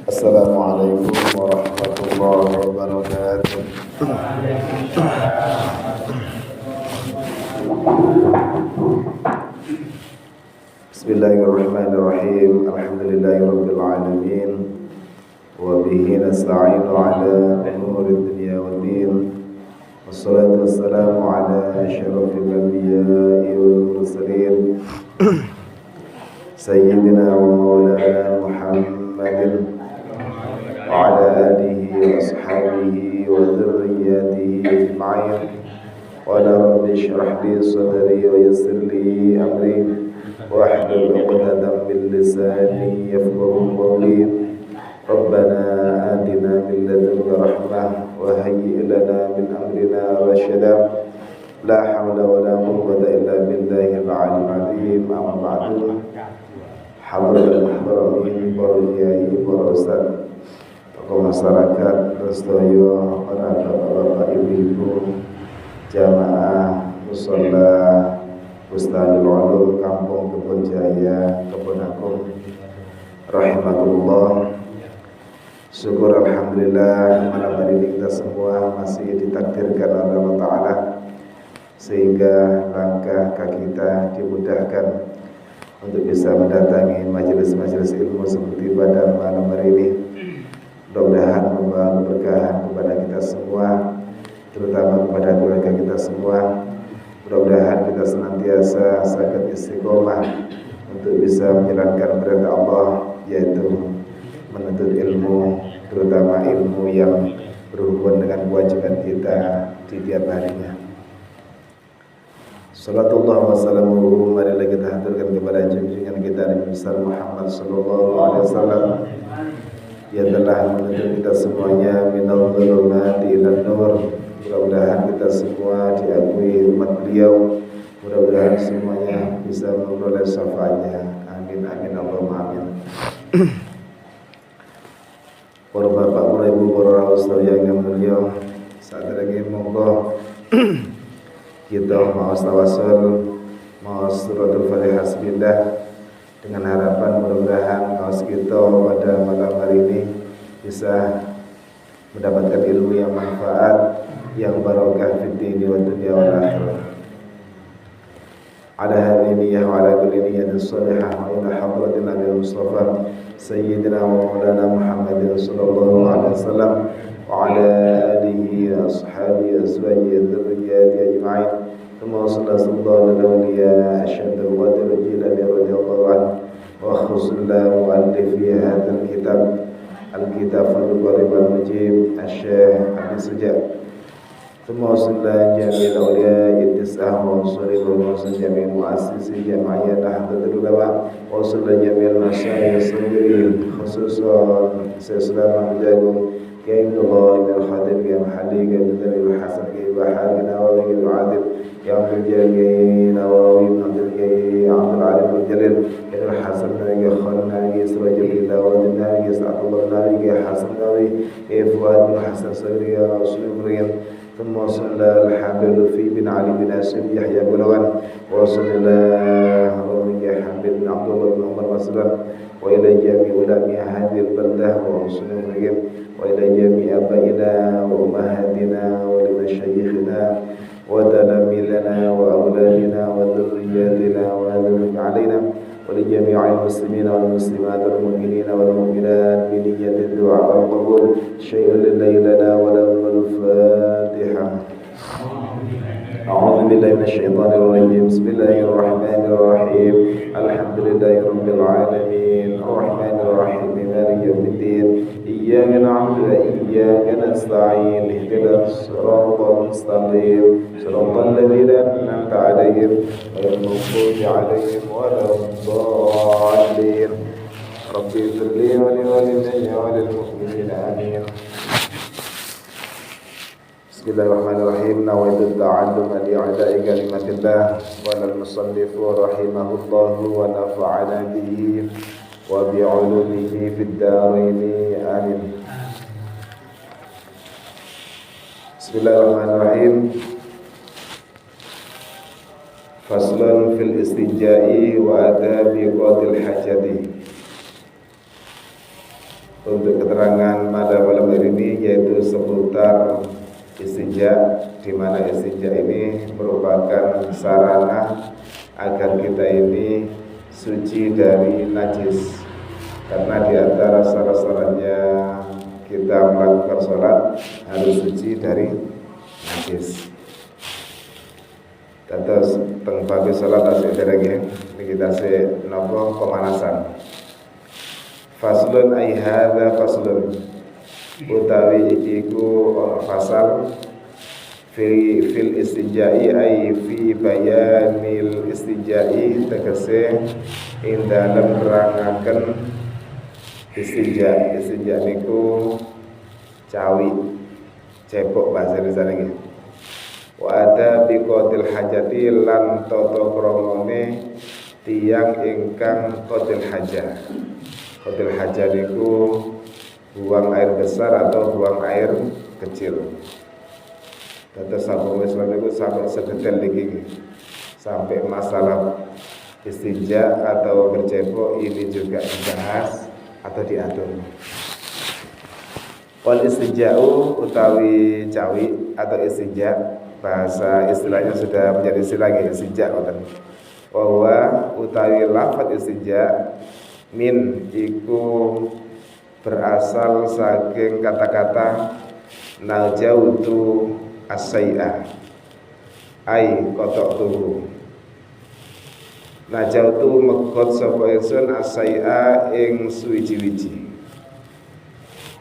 Assalamualaikum warahmatullahi wabarakatuh. Bismillahirrahmanirrahim. Alhamdulillahirabbil alamin. Wa bihi nasta'inu ala umuri dunya waddin. Wassalatu wassalamu ala asyrafil anbiya'i wal mursalin. Sayyidina wa maulana Muhammadin wa ala alihi wa ashabihi wa dhurriyyatihi ajma'in. Wa la rabbi shrah li sadri wa yassir li amri wahlul 'uqdatam min lisani yafqahu qawli. Rabbana atina min ladunka rahmah wa hayyi' lana min amrina rashada. La hawla wa la quwwata illa billahil 'aliyyil 'azim. Amma ba'du. Hadirin hadirin para kiai, para ustaz, tokoh masyarakat, sedaya para bapak-bapak, ibu-ibu, jamaah mushola Bustanul Ulum Kampung Kebon Jaya, Kebon Agung, rahimakumullah. Syukur alhamdulillah malam hari ini kita semua masih ditakdirkan oleh Allah Ta'ala sehingga langkah kaki kita dimudahkan untuk bisa mendatangi majelis-majelis ilmu seperti pada malam hari ini. Mudah-mudahan membawa keberkahan kepada kita semua, terutama kepada keluarga kita semua. Mudah-mudahan kita senantiasa sangat istiqomah untuk bisa menjalankan perintah Allah, yaitu menuntut ilmu, terutama ilmu yang berhubungan dengan kewajiban kita di tiap harinya. Salatullah wa salamuhu, marilah kita haturkan kepada junjungan kita Nabi besar Muhammad sallallahu alaihi wasallam yang telah menuntun kita semuanya minal dhulumati ilan nur. Mudah-mudahan kita semua diakui umat beliau, mudah-mudahan semuanya bisa memperoleh syafaatnya. Amin amin Allahumma amin. Para bapak, para ibu, para ustaz yang mulia, saat lagi monggo kita mau tawasul, mau suratul Fatihah sepindah dengan harapan mudah-mudahan kaos kita pada malam hari ini bisa mendapatkan ilmu yang manfaat, yang barokah fid dini wad dunya wal akhirah. Ala hadhihi wa ala kulli niyyatin shalihah wa ila hadratin Nabi Mustafa sayyidina wa maulana Muhammadin sallallahu alaihi wasallam wa ala alihi wa ashabihi azwajihi dzurriyyati ajma'in. Thumma sallallahu alaihi wa asyhadu wa Jilani radhiyallahu anhu wa khusullahu mu'allifi hadzal kitab al-kitab al-qarib al-mujib asy-syekh Abi Suja. Thumma sallallahu jami'il awliya ittisah wa usulil mu'assis jami'il mu'assisi jama'iyah Nahdlatul Ulama wa sallallahu jami'il masyayikh sendiri khususan Sayyidina Jagung Kiai Abdullah bin Khadim Kiai Mahdi Kiai Abdul Hasan Kiai Bahari Nawawi Kiai Adil Kiai Abdul Jalil Kiai Nawawi bin Abdul Kiai Abdul Alim bin Jalil Kiai Hasan Kiai Khalna Kiai Surajul Dawud Kiai Sa'dullah Nawawi Kiai Hasan Nawawi Kiai Fuad bin Hasan Sabri Kiai Rasul Ibrahim. ثم صلى الحامل في بن علي بن هاشم يحيى بلوان وصلى الله على حامد بن عبد الله بن عمر مسلم وإلى جميع علماء هذه البلدة وصلهم وإلى جميع آبائنا وأمهاتنا ولمشايخنا وتلاميذنا وأولادنا وذرياتنا وذرية علينا ولجميع المسلمين والمسلمات والمؤمنين والمؤمنات بنية الدعاء والقبول شيء لله لنا ولهم الفاتحة. أعوذ بالله من الشيطان الرجيم. بسم الله الرحمن الرحيم. الحمد لله رب العالمين الرحمن الرحيم مالك يوم الدين إياك نعبد وإياك نستعين اهدنا الصراط المستقيم صراط الذين أنعمت عليهم غير المغضوب عليهم ولا الضالين. رب اغفر لي ولوالدي وللمؤمنين آمين. Bismillahirrahmanirrahim. Nawaitu ta'alluma li'ada'i kalimatillah wa al-musannifu rahimahullahu wa nafa'ana bihi wa bi'ulumihi fid dharaini amin. Bismillahirrahmanirrahim. Faslun fil istinja'i wa adabi qadil hajati. untuk keterangan pada malam hari ini, yaitu seputar istinja, di mana istinja ini merupakan sarana agar kita ini suci dari najis. Karena di antara syarat-syaratnya kita melakukan sholat harus suci dari najis. Terus tentang sholat asik derenge kita se nopo pemanasan. Faslun ay hadza faslun utawi iku fasal fil istinja'i ay fi bayanil istinja'i tegese ing dalem nerangaken istinja niku cawi cepok bahasa Indonesia niki. Wa ada biqatil hajati lan tata kramane tiyang ingkang qatil hajah. Qatil hajah niku buang air besar atau buang air kecil. Tata sabung Islam niku sampai sedetail iki. Sampai masalah istinja atau bercepok ini juga dibahas atau diatur. Wal istinja'u utawi cawi atau istinja, bahasa istilahnya sudah menjadi istilah istinja ngoten. Wa utawi lafaz istinja min iku berasal saking kata-kata najautu as-sai'a ai qata'tuhu. Najautu megot sapa ingsun as-sai'a ing suwiji-wiji.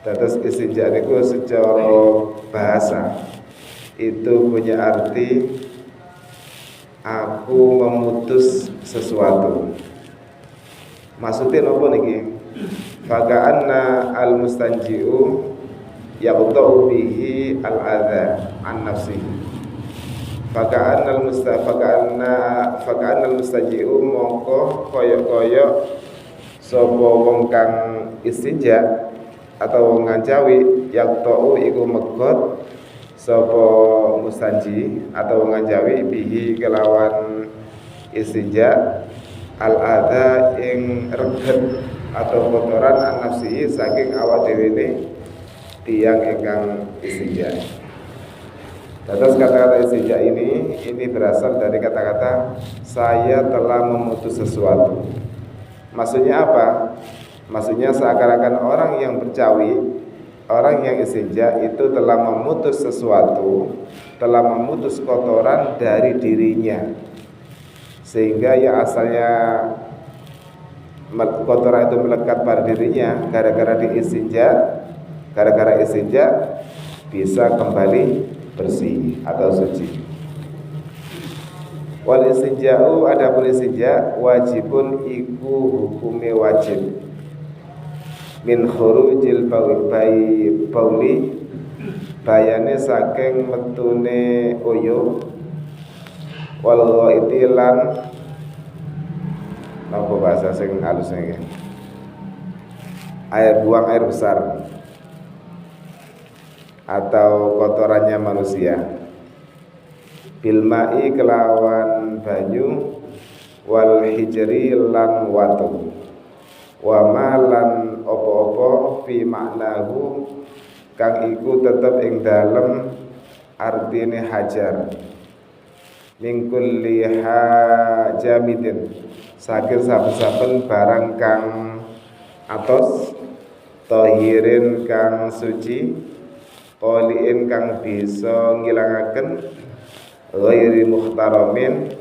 Terus istinja niku secara bahasa itu punya arti aku memutus sesuatu. Maksudnya apa niki? Faka'anna al-mustanji'u yaqta'u bihi al-adha an nafsihi. Faka'anna al-mustanji'u mongko kaya-kaya sapa wong kang istinja atau wong ngajawi yaqta'u iku megot sapa mustanji atau wong ngajawi bihi kelawan istinja al-adha ing reget atau kotoran an-nafsi saking awak dhewe ne tiyang ingkang istinja. Terus kata-kata istinja ini berasal dari kata-kata saya telah memutus sesuatu. Maksudnya apa? Maksudnya seakan-akan orang yang bercawi, orang yang istinja itu telah memutus sesuatu, telah memutus kotoran dari dirinya. Sehingga yang asalnya kotoran itu melekat pada dirinya, gara-gara istinja bisa kembali bersih atau suci. Wal istinja'u adapun istinja wajibun iku hukume wajib. Min khurujil bauli bayane saking metune oyo wal ghaiti lan napa bahasa sing halus iki buang air besar atau kotorannya manusia bilma'i kelawan banyu wal hijri lan watu wa malan opo-opo fi maknahu kang iku tetep ing dalem artine hajar min kulli hajamidin saking saben-saben barang kang atos tahirin kang suci qoliin kang bisa ngilangaken ghairi muhtaramin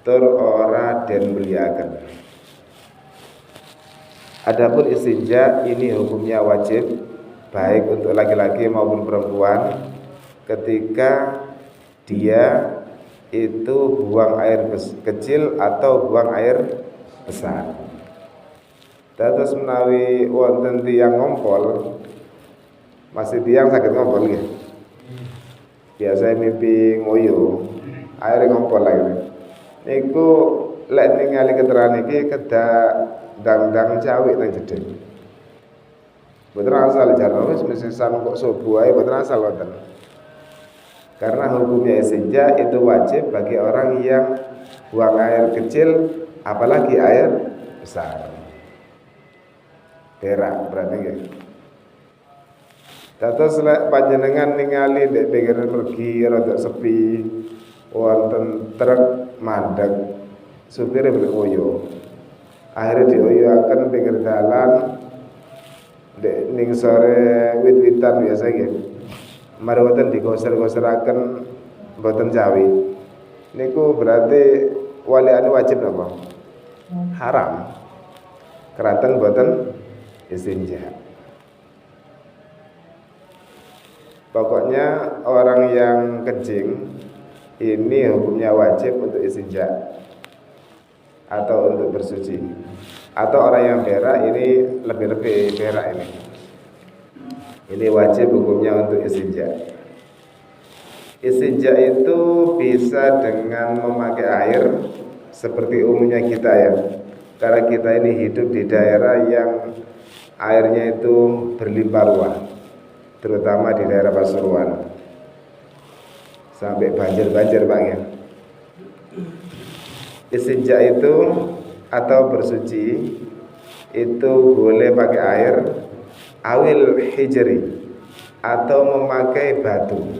tur ora den muliaken. Adapun istinja ini hukumnya wajib baik untuk laki-laki maupun perempuan ketika dia itu buang air kecil atau buang air besar. Terus menawi wonten tiyang ngompol, masih tiyang sakit ngompol nggih. Biasa mimpi ngoyo, air ngompol lagi. Niku lek ningali keterangan iki kedah dang-dang cawik nang jeding. Mboten asal jarno wis mesisan kok subuh ae mboten asal wonten. Karena hukumnya istinja itu wajib bagi orang yang buang air kecil apalagi air besar. berak berarti nggih. Dados lek panjenengan ningali ndek pinggir mergi rada sepi wonten truk mandeg supire beroyo. Akhirnya dioyoaken pinggir dalan ndek ning sore wit-witan biasa nggih. Mari wonten digoser-goseraken mboten jawi. Niku berarti waliane wajib napa? Haram. Keranten mboten istinja. Pokoknya orang yang kencing ini hukumnya wajib untuk istinja atau untuk bersuci. Atau orang yang berak ini lebih-lebih berak ini. Ini wajib hukumnya untuk istinja. Istinja itu bisa dengan memakai air seperti umumnya kita ya. Karena kita ini hidup di daerah yang airnya itu berlimpah ruah, terutama di daerah Pasuruan. Sampai banjir-banjir Pak ya. Istinja itu atau bersuci itu boleh pakai air awil hijri atau memakai batu.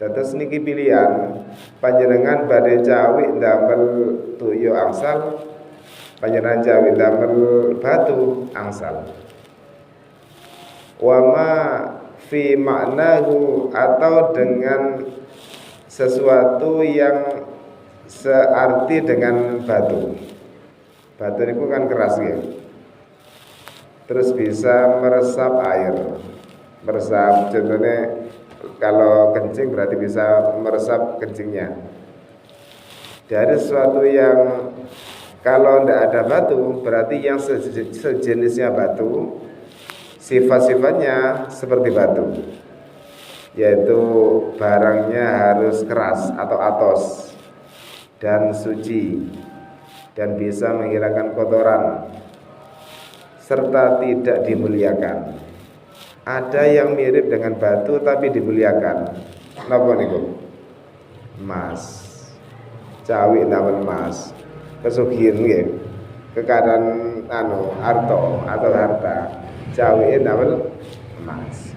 Dados niki pilihan panjenengan badhe cawi ndamel tuyo angsal, panjenengan cawi ndamel batu angsal. Wama fi maknahu atau dengan sesuatu yang searti dengan batu. Batu itu kan keras ya. Terus bisa meresap air. Meresap contohnya kalau kencing berarti bisa meresap kencingnya. Dari sesuatu yang kalau tidak ada batu berarti yang sejenisnya batu sifat-sifatnya seperti batu, yaitu barangnya harus keras atau atos dan suci dan bisa menghilangkan kotoran serta tidak dimuliakan. Ada yang mirip dengan batu tapi dimuliakan. Napa niku? Emas. Cawi namanya emas. Pesugihan nggih. Kekadang harta atau harta. Cawi namanya emas.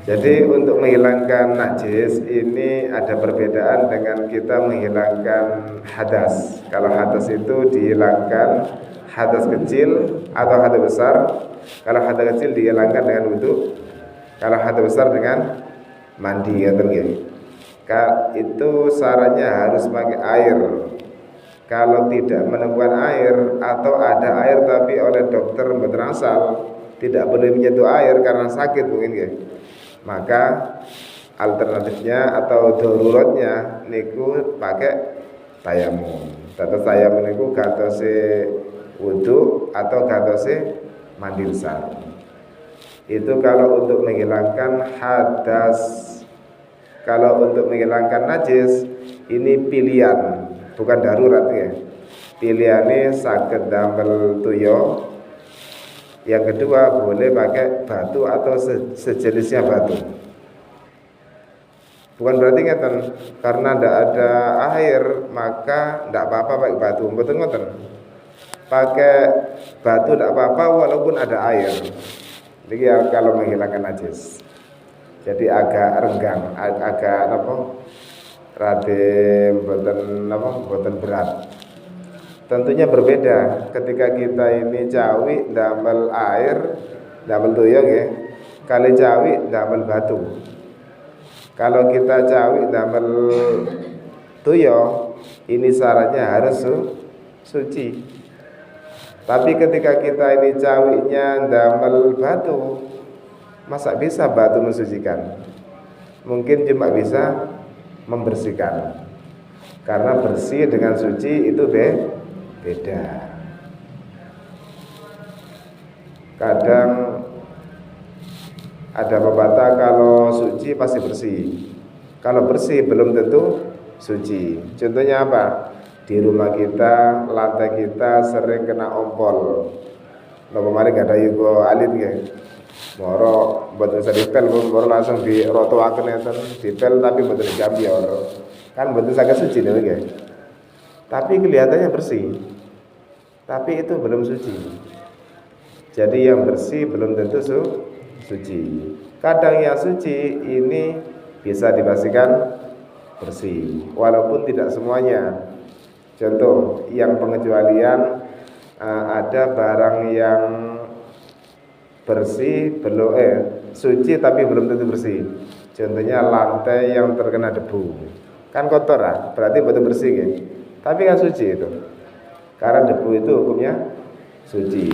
Jadi untuk menghilangkan najis ini ada perbedaan dengan kita menghilangkan hadas. Kalau hadas itu dihilangkan hadas kecil atau hadas besar. Kalau hadas kecil dihilangkan dengan wudu. Kalau hadas besar dengan mandi itu syaratnya harus pakai air. Kalau tidak menemukan air atau ada air tapi oleh dokter berasal tidak boleh menyentuh air karena sakit mungkin ya. Maka alternatifnya atau daruratnya niku pakai tayamum. Tata tayamum niku gatose wudu atau gatose mandi besar. Itu kalau untuk menghilangkan hadas. Kalau untuk menghilangkan najis ini pilihan, bukan darurat ya. Pilihannya saged damel tuyo. Yang kedua boleh pakai batu atau sejenisnya batu. Bukan berarti ngeten karena tidak ada air maka tidak apa-apa pakai batu. Betul ngeten. Pakai batu tidak apa-apa walaupun ada air. Jadi kalau menghilangkan najis. Jadi agak renggang, agak boten berat. Tentunya berbeda ketika kita ini cawi damel air, damel tuyo nggih. Kali cawi damel batu. Kalau kita cawi damel tuyo, ini syaratnya harus suci. Tapi ketika kita ini cawinya damel batu, masa bisa batu mensucikan? Mungkin cuma bisa membersihkan. Karena bersih dengan suci itu beda. Kadang ada pepatah kalau suci pasti bersih. Kalau bersih belum tentu suci. Contohnya apa? Di rumah kita, lantai kita sering kena ompol. Napa mari gak ada yugo alit nggih. Moro mboten bisa dipel, moro langsung dirotoaken enten, dipel tapi mboten digambi ora. Kan mboten saged suci niku nggih. Tapi kelihatannya bersih. tapi itu belum suci. Jadi yang bersih belum tentu suci. Kadang yang suci ini bisa dipastikan bersih, walaupun tidak semuanya. Contoh yang pengecualian, ada barang yang bersih belum suci tapi belum tentu bersih. Contohnya lantai yang terkena debu, kan kotor berarti betul bersih kan? Tapi kan suci itu, karena debu itu hukumnya suci.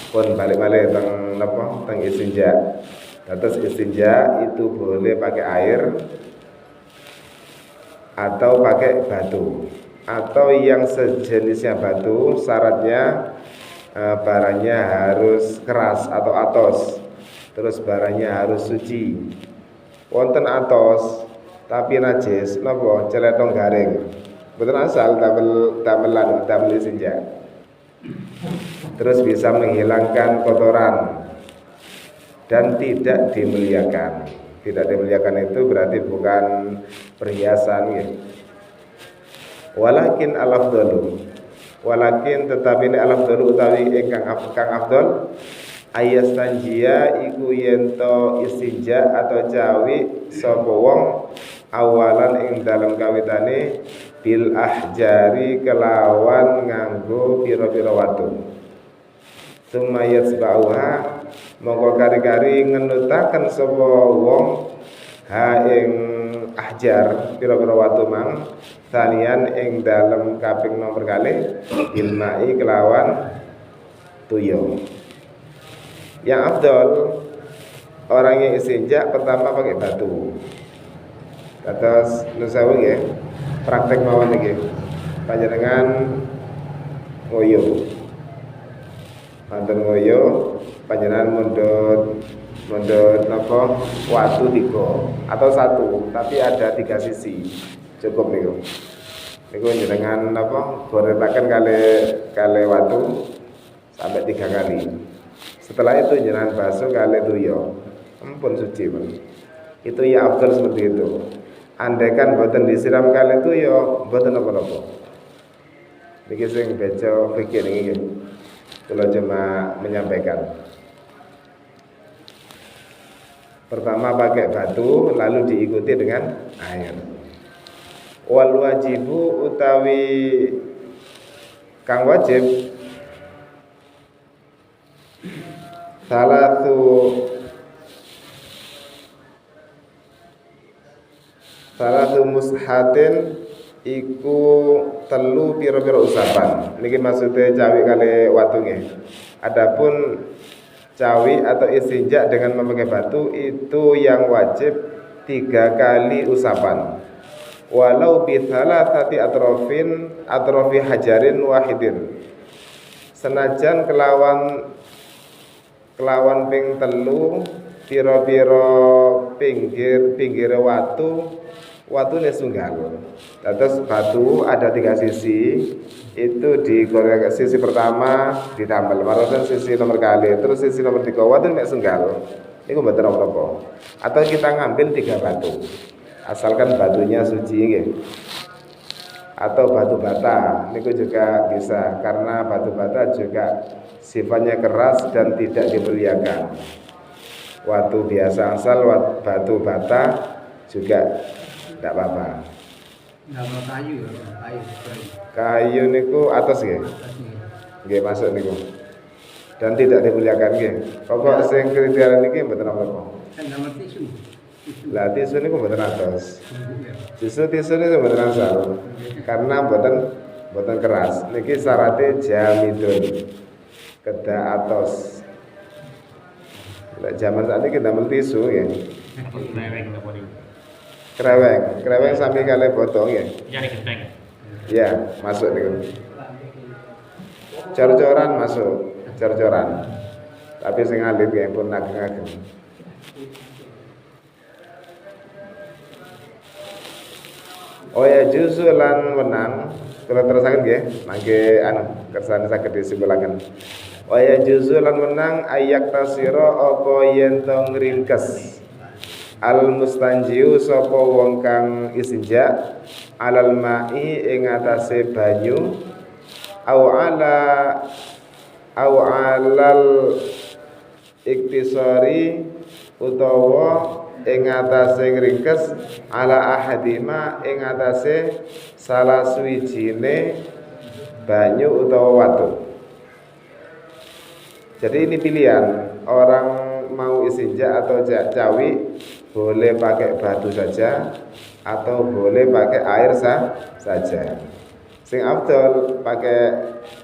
Pun balik-balik tentang istinja. Terus istinja itu boleh pakai air atau pakai batu, atau yang sejenisnya batu. Syaratnya barangnya harus keras atau atos, terus barangnya harus suci. Wonten atos tapi najis napa celetong garing, betul asal damel istinja. Terus bisa menghilangkan kotoran dan tidak dimuliakan. Tidak dimuliakan itu berarti bukan perhiasan ya. Walakin al-afdalu, walakin tetapi ini al-afdalu utawi ingkang afdal ayastanjia iku yento istinja atau cawi sapa wong awalan ing dalam kawitane bil ahjari kelawan nganggo pira-pira watu. Sumayat sebauha mongko kari-kari ngenutaken sapa wong ha ing ahjar pira-pira watu mang tanian ing dalem kaping nomor kali ilmai kelawan tuyo. Yang afdal orang yang istinja pertama pakai batu. Terus nusawu ya, praktek mawon iki. Panjenengan ngoyo. Manten ngoyo, panjenengan mundut napa watu 3 atau 1, tapi ada 3 sisi. Cukup niku. Niku jenengan napa goretaken kali watu sampai 3 kali. Setelah itu jenengan basuh kali tuyo. Ampun suci, Bang. Itu ya afdal seperti itu. Andaikan boten disiram kali tuyo, boten apa-apa. Niki sing bejo fikir niki. Kalau cuma menyampaikan. Pertama pakai batu, lalu diikuti dengan air. Wal wajibu utawi kang wajib salatu mushatin iku telu pira-pira usapan. Niki maksudnya cawi kali watu nggih. Adapun cawi atau istinja dengan memakai batu itu yang wajib 3 kali usapan. Walau bi thalathati atrofi hajarin wahidin. Senajan kelawan ping telu pira-pira pinggir watune sunggal. Terus batu ada 3 sisi, itu digoreng. Sisi pertama ditambal maroten sisi nomor kali, terus sisi nomor 3 watune mek sunggal. Niku mboten apa-apa. Atau kita ngambil 3 batu. Asalkan batunya suci nggih. Atau batu bata, niku juga bisa karena batu bata juga sifatnya keras dan tidak dimuliakan. Watu biasa asal batu bata juga tidak apa-apa. Kayu niku atas nggih. Nggih masuk niku. Dan tidak dimuliakan nggih. Pokok sing kriteria niki mboten apa-apa. Lah tisu niku mboten atos. Tisu niku mboten asal. Karena mboten keras. Niki syaratnya jamidun. Kedah atos. Lah zaman saat ini kita tisu ya. Kreweng sampai kali botong ya. Ya, masuk nih. Cor-coran masuk, cor-coran. Tapi sing alit ya pun ageng-ageng. Oh ya juzu lan wenang, kalau terusaken nggih, mangke kersane saged disimpulaken. Oh ya juzu lan wenang ayak tasira apa yen to ngringkes. Al mustanjiu sapa wong kang istinja alal ma'i ing atase banyu au alal iktisari utawa ing atase ngringkes ala ahadima ing atase salah suwijine banyu utawa watu. Jadi ini pilihan, orang mau istinja atau cawi boleh pakai batu saja atau boleh pakai air saja. Sing afdol pakai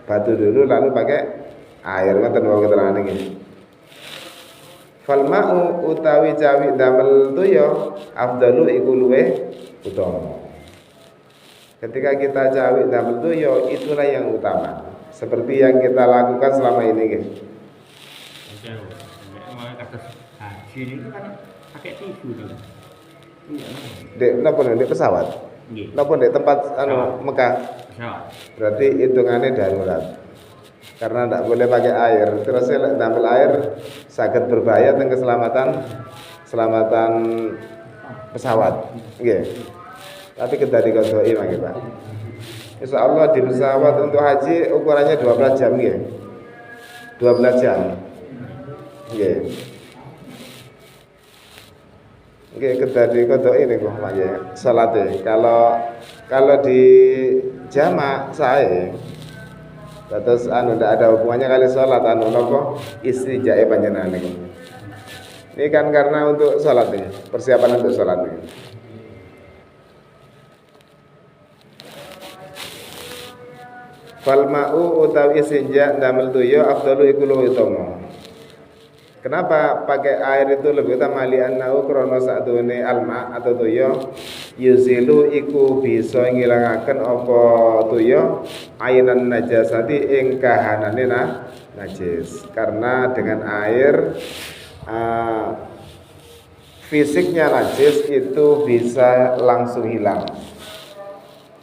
batu dulu lalu pakai air, ngoten wae keterangan iki. Fal ma'u utawi cawi damel tuya afdalu iku luweh utama. Ketika kita cawi damel tuya itulah yang utama. Seperti yang kita lakukan selama ini nggih. Haji itu kan pakai tisu dulu. Dek napa di pesawat? Nggih. Napa di tempat Mekah? Pesawat. Berarti hitungannya darurat. Karena tidak boleh pakai air. Terus damel air sangat berbahaya tentang keselamatan pesawat. Nggih. Tapi kita dikodoi mangke Pak. Insyaallah di pesawat untuk haji ukurannya 12 jam nggih. 12 jam. Nggih. Nggih kita dikodoi niku Pak ya. Salate. Kalau di jamak saya terus ndak ada hubungannya kali salat napa istinjae panjenengan niku. Ini kan karena untuk salat nih, persiapan untuk salat nih. Fal ma'u utawi istinja damel tuya afdalu iku luwih utama. Kenapa pakai air itu lebih utama li'annahu krana sakdune alma atau tuya yuzilu iku bisa ngilangaken apa tuya ainan najasati ing kahanane najis. Karena dengan air fisiknya najis itu bisa langsung hilang.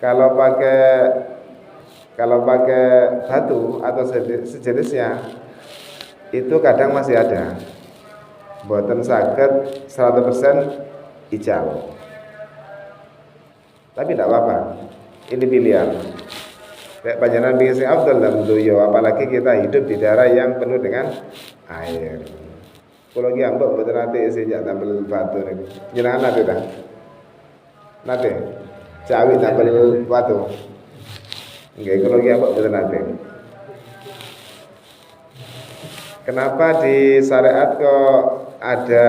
Kalau pakai batu atau sejenisnya itu kadang masih ada, mboten saged 100% hijau. Tapi tidak apa-apa, ini pilihan. Kayak panjenengan pilih sing afdal dan doyo, apalagi kita hidup di daerah yang penuh dengan air. Kalau ki ambek mboten nate sejak tampil batu niku. Jenengan nate ta? Nate. Cawi tampil batu. Nggih, kalau ki ambek mboten nate. Kenapa di syariat kok ada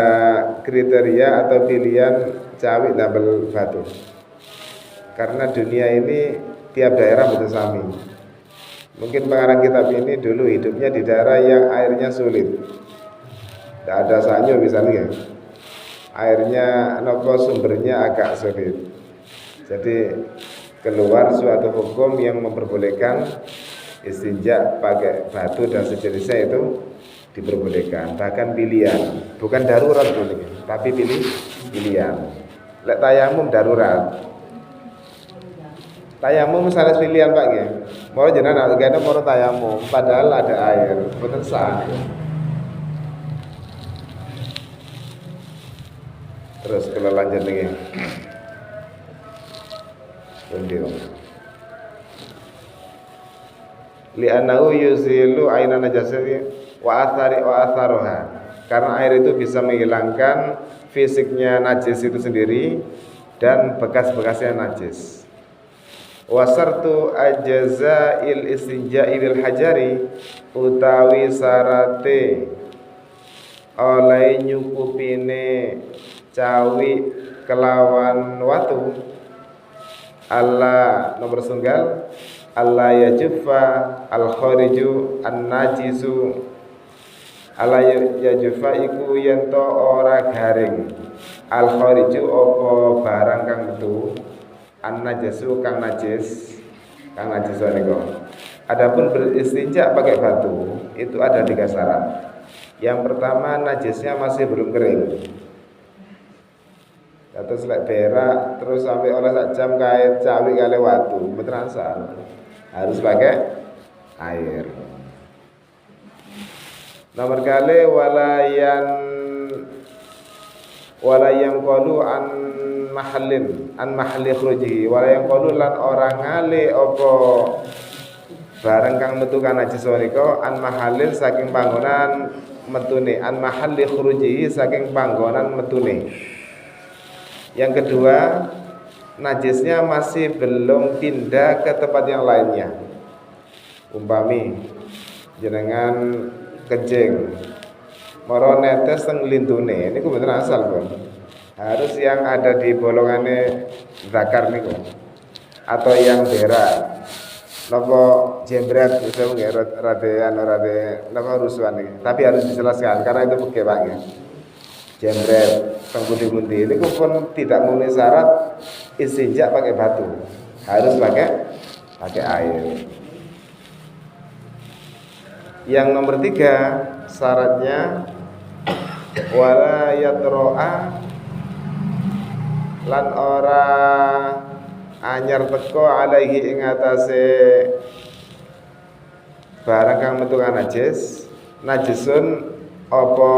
kriteria atau pilihan cawi tampil batu? Karena dunia ini tiap daerah betul sami. Mungkin pengarang kitab ini dulu hidupnya di daerah yang airnya sulit. Tidak ada sanyo misalnya. Airnya nopo sumbernya agak sulit. Jadi keluar suatu hukum yang memperbolehkan istinja pakai batu dan sejenisnya itu diperbolehkan. Bahkan pilihan, bukan darurat dulu, tapi pilihan. Lek tayamum darurat. Tayamum misalnya pilihan Pak nggih. Mau jenengan gane mau tayamum padahal ada air, boten sah. Terus kalau lanjut lagi. Lanjut. Li'annahu yuzilu aina najasati wa atharuha. Karena air itu bisa menghilangkan fisiknya najis itu sendiri dan bekas-bekasnya najis. Wasartu ajzail istinja'i bil hajari utawi sarate oleh nyukupine cawi kelawan watu Allah nomor tunggal Allah yajuffa al khariju an najisu Allah yajuffa iku yento ora garing al khariju apa barang kang metu an najasu kang najis niku. Adapun beristinja pakai batu itu ada 3 syarat. Yang pertama najisnya masih belum kering. Terus lek berak terus sampai oleh sak jam kait cawi kali watu mboten asal. Harus pakai air. Nomor kali walayan qalu an mahalli khuruji walayan qalu lan orang ngale apa barang kang metu kan najis menika an mahallin saking panggonan metune, an mahalli khuruji saking panggonan metune. Yang kedua, najisnya masih belum pindah ke tempat yang lainnya. Umpami jenengan kencing moro netes teng lintune niku mboten asal, Bun. Harus yang ada di bolongane zakar niku atau yang berak. Napa jembret bisa nggih rade napa rusuhan iki. Tapi harus dijelaskan karena itu pakai Pak nggih. Jembret teng pundi-pundi niku pun tidak memenuhi syarat istinja pakai batu. Harus pakai air. Yang nomor 3 syaratnya wala yatro'a lan ora anyar teko alaihi ing atase barang kang metu kan najis, najisun apa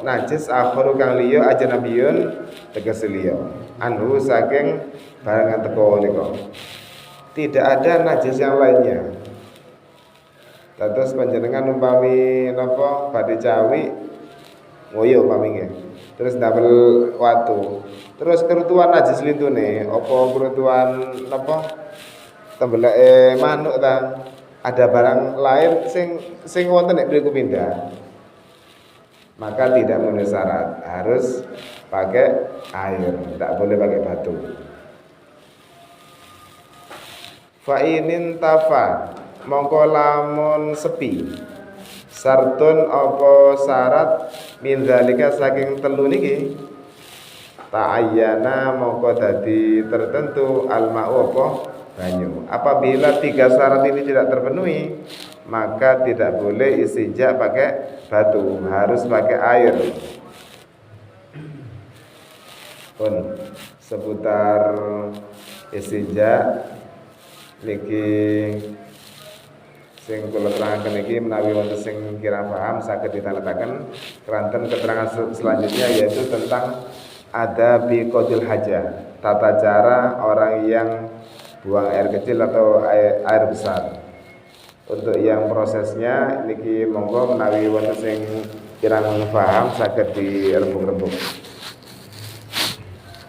najis akhiru kang liya ajnabiyun tegese liya anhu saking barang kang teko niku. Tidak ada najis yang lainnya. Terus panjenengan umpami napa badhe cawi ngoyo umpami nggih. Terus ndamel watu. Terus kerutuan najis lintune apa kerutuan napa tembeleke manuk ta. Ada barang lain sing wonten nek mriku pindah. Maka tidak memenuhi syarat, harus pakai air, tidak boleh pakai batu. Fa inin tafa mongko lamun sepi sartun apa syarat min zalika saking telu niki ta'ayyana mongko dadi tertentu al-ma'u apa banyu. Apabila 3 syarat ini tidak terpenuhi maka tidak boleh istinja pakai batu, harus pakai air. Pun seputar istinja niki sing kula terangaken iki menawi wonten sing kira paham saged ditanetaken keranten keterangan selanjutnya yaitu tentang adabi qadil hajah, tata cara orang yang buang air kecil atau air besar. Untuk yang prosesnya niki monggo menawi wonten sing kirang paham saged dirembug-rembug.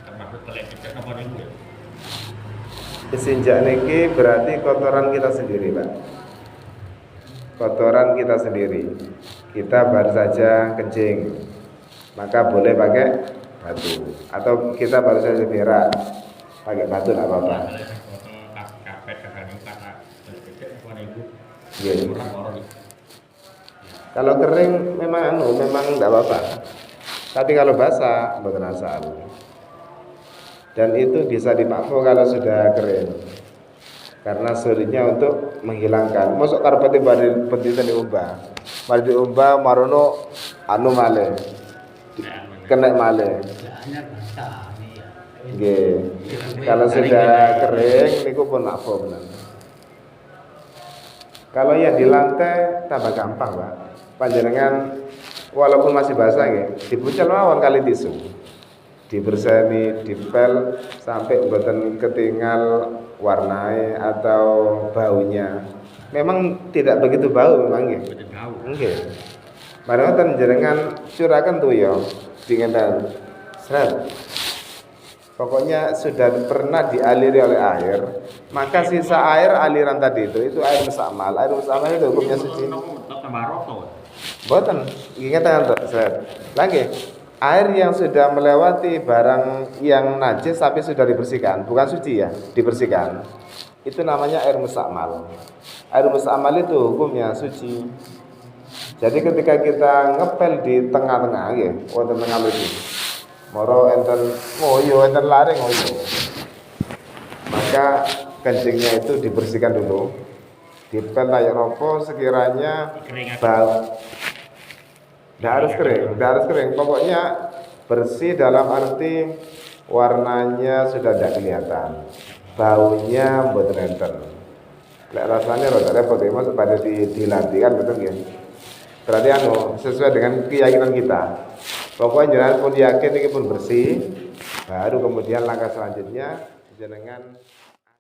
Termasuk kelecehan apa niku? Istinja niki berarti kotoran kita sendiri, Pak. Kotoran kita sendiri. Kita baru saja kencing, maka boleh pakai batu. Atau kita baru saja berak, pakai batu tidak apa-apa. Iya. Kalau kering memang tidak apa-apa. Tapi kalau basah mboten asal. Dan itu bisa dimakfu kalau sudah kering. Karena sulitnya untuk menghilangkan. Masuk karpet pendidikan diubah. Mari diubah marono male. Kena male. Nggih. Kalau sudah kering niku pun makfu benar. Kalau yang di lantai tambah gampang, Pak. Panjenengan walaupun masih basah nggih, dibucal mawon kali tisu. Dibersihani, dipel sampai mboten ketinggal warnai atau baunya. Memang tidak begitu bau memang nggih. Nggih. Mari ngoten jenengan curaken tuya dingetan. Sret. Pokoknya sudah pernah dialiri oleh air, maka sisa air aliran tadi itu air mustamal. Air mustamal itu hukumnya suci. Boten, ingat tangan Sret. Lagi, air yang sudah melewati barang yang najis tapi sudah dibersihkan, bukan suci ya, dibersihkan. Itu namanya air mustamal. Air mustamal itu hukumnya suci. Jadi ketika kita ngepel di tengah-tengah nggih, wonten tengah mriki. Moro enten ngoyo, enten lari ngoyo. Maka kencingnya itu dibersihkan dulu. Dipel layak ropo sekiranya bau. Tidak harus kering. Pokoknya bersih dalam arti warnanya sudah tidak kelihatan. Baunya mboten enten. Lek rasanya rada repot ya, Mas, pada dilatih kan betul nggih. Berarti sesuai dengan keyakinan kita. Pokoknya jangan pun yakin ini pun bersih, baru kemudian langkah selanjutnya jenengan